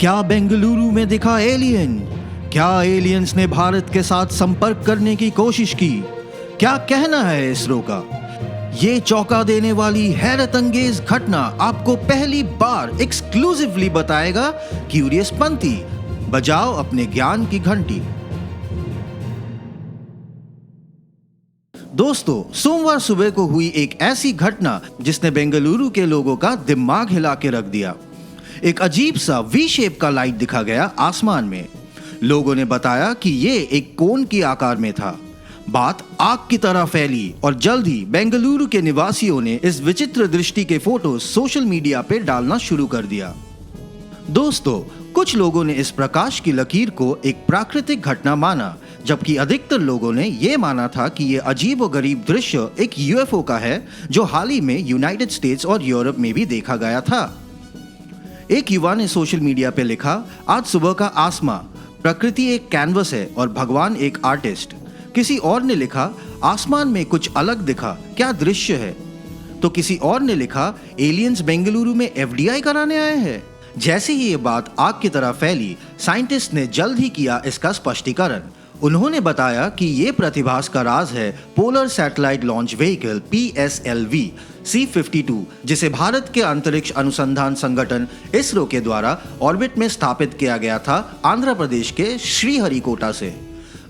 क्या बेंगलुरु में दिखा एलियन? क्या एलियंस ने भारत के साथ संपर्क करने की कोशिश की? क्या कहना है इसरो का? ये चौंका देने वाली हैरत अंगेज घटना आपको पहली बार एक्सक्लूसिवली बताएगा क्यूरियस पंथी। बजाओ अपने ज्ञान की घंटी। दोस्तों, सोमवार सुबह को हुई एक ऐसी घटना जिसने बेंगलुरु के लोगों का दिमाग हिला के रख दिया। एक अजीब सा वी शेप का लाइट दिखा गया आसमान में। लोगों ने बताया कि ये एक कोन के आकार में था। बात आग की तरह फैली और जल्द ही बेंगलुरु के निवासियों ने इस विचित्र दृष्टि के फोटो सोशल मीडिया पे डालना शुरू कर दिया। दोस्तों, कुछ लोगों ने इस प्रकाश की लकीर को एक प्राकृतिक घटना माना, जबकि अधिकतर लोगों ने यह माना था कि यह अजीब और गरीब दृश्य एक यूएफओ का है जो हाल ही में यूनाइटेड स्टेट्स और यूरोप में भी देखा गया था। एक युवा ने सोशल मीडिया पे लिखा, आज सुबह का आसमां, प्रकृति एक कैनवस है और भगवान एक आर्टिस्ट। किसी और ने लिखा, आसमान में कुछ अलग दिखा, क्या दृश्य है। तो किसी और ने लिखा, एलियंस बेंगलुरु में एफडीआई कराने आए हैं। जैसे ही ये बात आग की तरह फैली, साइंटिस्ट ने जल्द ही किया इसका स्पष्टीकरण। उन्होंने बताया कि ये प्रतिभास का राज है polar satellite launch vehicle PSLV C-52, जिसे भारत के अंतरिक्ष अनुसंधान संगठन इसरो के द्वारा ऑर्बिट में स्थापित किया गया था आंध्र प्रदेश के श्रीहरिकोटा से।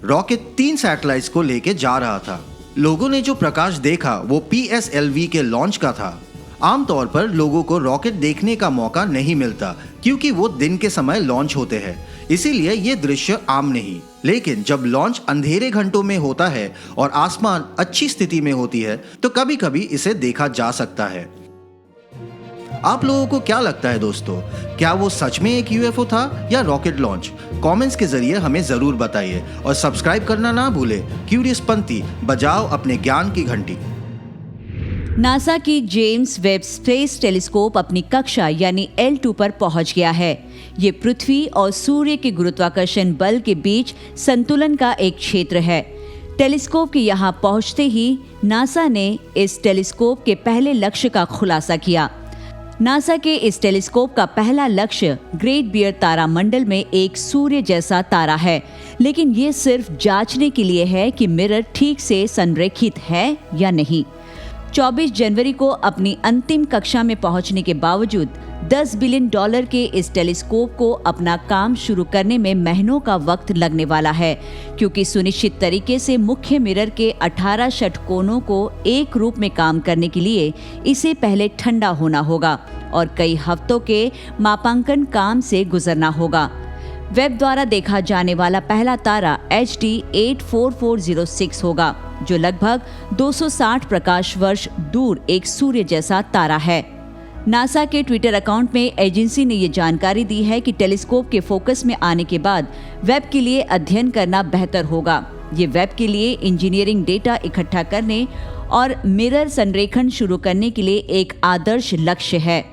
रॉकेट 3 सैटेलाइट्स को लेके जा रहा था। लोगों ने जो प्रकाश देखा वो PSLV के लॉन्च का था। आमतौर पर लोगों को रॉकेट देखने का मौका नहीं मिलता क्योंकि वो दिन के समय लॉन्च होते हैं, इसीलिए ये दृश्य आम नहीं। लेकिन जब लॉन्च अंधेरे घंटों में होता है और आसमान अच्छी स्थिति में होती है तो कभी कभी इसे देखा जा सकता है। आप लोगों को क्या लगता है दोस्तों, क्या वो सच में एक यूएफओ था या रॉकेट लॉन्च? कमेंट्स के जरिए हमें जरूर बताइए और सब्सक्राइब करना ना भूले। क्यूरियस पंथी, बजाओ अपने ज्ञान की घंटी। नासा की जेम्स वेब स्पेस टेलीस्कोप अपनी कक्षा यानी L2 पर पहुंच गया है। ये पृथ्वी और सूर्य के गुरुत्वाकर्षण बल के बीच संतुलन का एक क्षेत्र है। टेलीस्कोप के यहाँ पहुंचते ही नासा ने इस टेलीस्कोप के पहले लक्ष्य का खुलासा किया। नासा के इस टेलीस्कोप का पहला लक्ष्य ग्रेट बियर तारामंडल में एक सूर्य जैसा तारा है, लेकिन ये सिर्फ जांचने के लिए है कि मिरर ठीक से संरेखित है या नहीं। 24 जनवरी को अपनी अंतिम कक्षा में पहुंचने के बावजूद $10 बिलियन के इस टेलीस्कोप को अपना काम शुरू करने में महीनों का वक्त लगने वाला है, क्योंकि सुनिश्चित तरीके से मुख्य मिरर के 18 षटकोणों को एक रूप में काम करने के लिए इसे पहले ठंडा होना होगा और कई हफ्तों के मापांकन काम से गुजरना होगा। वेब द्वारा देखा जाने वाला पहला तारा HD 84406 होगा, जो लगभग 260 प्रकाश वर्ष दूर एक सूर्य जैसा तारा है। नासा के ट्विटर अकाउंट में एजेंसी ने ये जानकारी दी है कि टेलीस्कोप के फोकस में आने के बाद वेब के लिए अध्ययन करना बेहतर होगा। ये वेब के लिए इंजीनियरिंग डेटा इकट्ठा करने और मिरर संरेखण शुरू करने के लिए एक आदर्श लक्ष्य है।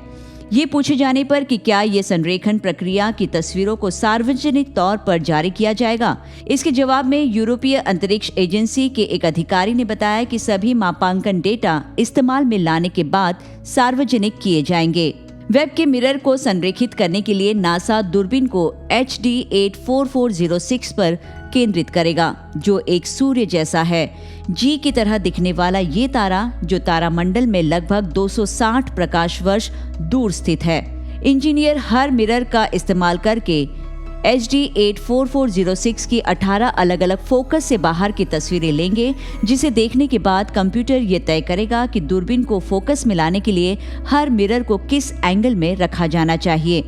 ये पूछे जाने पर कि क्या ये संरेखण प्रक्रिया की तस्वीरों को सार्वजनिक तौर पर जारी किया जाएगा, इसके जवाब में यूरोपीय अंतरिक्ष एजेंसी के एक अधिकारी ने बताया कि सभी मापांकन डेटा इस्तेमाल में लाने के बाद सार्वजनिक किए जाएंगे। वेब के मिरर को संरेखित करने के लिए नासा दूरबीन को HD 84406 पर केंद्रित करेगा, जो एक सूर्य जैसा है। जी की तरह दिखने वाला ये तारा, जो तारामंडल में लगभग 260 प्रकाश वर्ष दूर स्थित है। इंजीनियर हर मिरर का इस्तेमाल करके HD 84406 की 18 अलग अलग फोकस से बाहर की तस्वीरें लेंगे, जिसे देखने के बाद कंप्यूटर ये तय करेगा कि दूरबीन को फोकस में लाने के लिए हर मिरर को किस एंगल में रखा जाना चाहिए।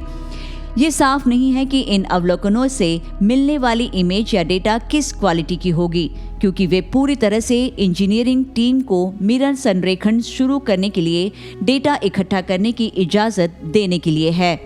ये साफ नहीं है कि इन अवलोकनों से मिलने वाली इमेज या डेटा किस क्वालिटी की होगी, क्योंकि वे पूरी तरह से इंजीनियरिंग टीम को मिरर संरेखण शुरू करने के लिए डेटा इकट्ठा करने की इजाजत देने के लिए है।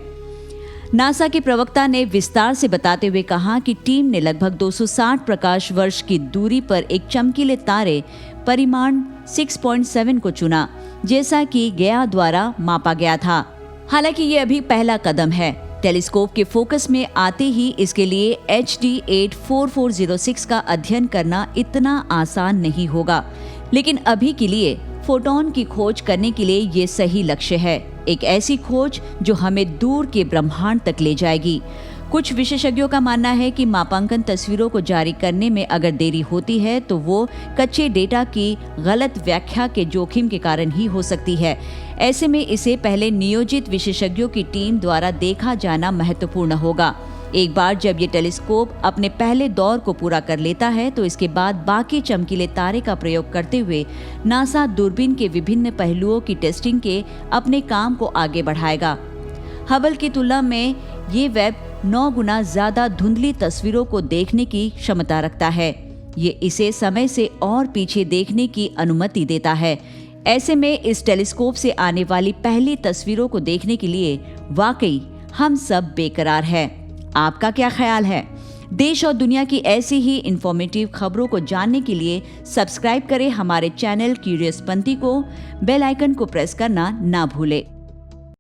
नासा के प्रवक्ता ने विस्तार से बताते हुए कहा कि टीम ने लगभग 260 प्रकाश वर्ष की दूरी पर एक चमकीले तारे परिमाण 6.7 को चुना, जैसा कि गया द्वारा मापा गया था। हालांकि ये अभी पहला कदम है। टेलीस्कोप के फोकस में आते ही इसके लिए HD 84406 का अध्ययन करना इतना आसान नहीं होगा, लेकिन अभी के लिए फोटॉन की खोज करने के लिए ये सही लक्ष्य है, एक ऐसी खोज जो हमें दूर के ब्रह्मांड तक ले जाएगी। कुछ विशेषज्ञों का मानना है कि मापांकन तस्वीरों को जारी करने में अगर देरी होती है तो वो कच्चे डेटा की गलत व्याख्या के जोखिम के कारण ही हो सकती है। ऐसे में इसे पहले नियोजित विशेषज्ञों की टीम द्वारा देखा जाना महत्वपूर्ण होगा। एक बार जब ये टेलीस्कोप अपने पहले दौर को पूरा कर लेता है तो इसके बाद बाकी चमकीले तारे का प्रयोग करते हुए नासा दूरबीन के विभिन्न पहलुओं की टेस्टिंग के अपने काम को आगे बढ़ाएगा। हबल की तुलना में ये वेब 9 गुना ज्यादा धुंधली तस्वीरों को देखने की क्षमता रखता है। ये इसे समय से और पीछे देखने की अनुमति देता है। ऐसे में इस टेलीस्कोप से आने वाली पहली तस्वीरों को देखने के लिए वाकई हम सब बेकरार हैं। आपका क्या ख्याल है? देश और दुनिया की ऐसी ही इंफॉर्मेटिव खबरों को जानने के लिए सब्सक्राइब करें हमारे चैनल क्यूरियस पंथी को। बेल आइकन को प्रेस करना ना भूलें।